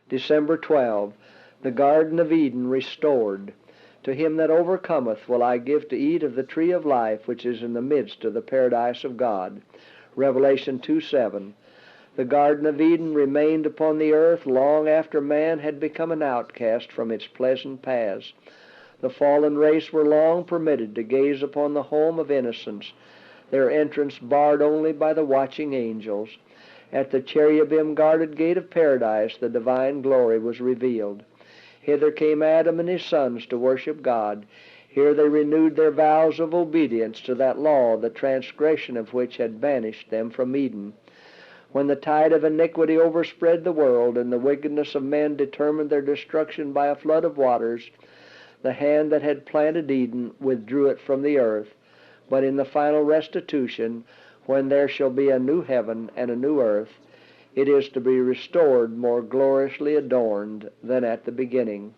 December 12, the Garden of Eden restored. To him that overcometh will I give to eat of the tree of life, which is in the midst of the paradise of God. Revelation 2:7. The Garden of Eden remained upon the earth long after man had become an outcast from its pleasant paths. The fallen race were long permitted to gaze upon the home of innocence, their entrance barred only by the watching angels. At the cherubim-guarded gate of paradise the divine glory was revealed. Hither came Adam and his sons to worship God. Here they renewed their vows of obedience to that law, the transgression of which had banished them from Eden. When the tide of iniquity overspread the world, and the wickedness of men determined their destruction by a flood of waters, the hand that had planted Eden withdrew it from the earth. But in the final restitution, when there shall be a new heaven and a new earth, it is to be restored more gloriously adorned than at the beginning.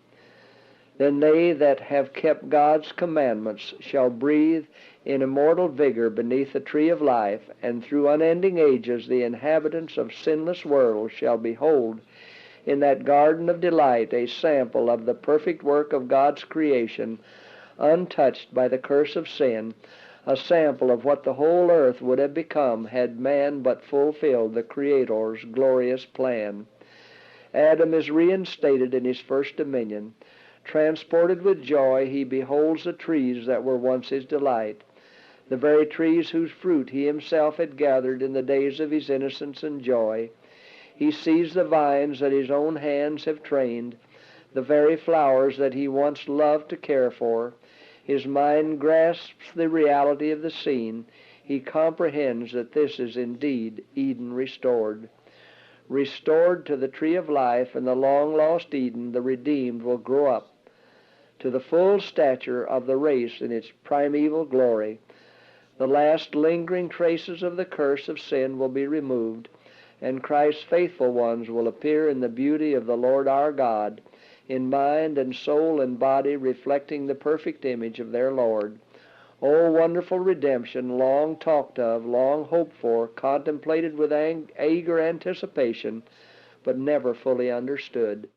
Then they that have kept God's commandments shall breathe in immortal vigor beneath the tree of life, and through unending ages the inhabitants of sinless worlds shall behold in that garden of delight a sample of the perfect work of God's creation, untouched by the curse of sin, a sample of what the whole earth would have become had man but fulfilled the Creator's glorious plan. Adam is reinstated in his first dominion. Transported with joy, he beholds the trees that were once his delight, the very trees whose fruit he himself had gathered in the days of his innocence and joy. He sees the vines that his own hands have trained, the very flowers that he once loved to care for. His mind grasps the reality of the scene. He comprehends that this is indeed Eden restored. Restored to the tree of life and the long-lost Eden, the redeemed will grow up to the full stature of the race in its primeval glory. The last lingering traces of the curse of sin will be removed, and Christ's faithful ones will appear in the beauty of the Lord our God, in mind and soul and body reflecting the perfect image of their Lord. O wonderful redemption, long talked of, long hoped for, contemplated with eager anticipation, but never fully understood.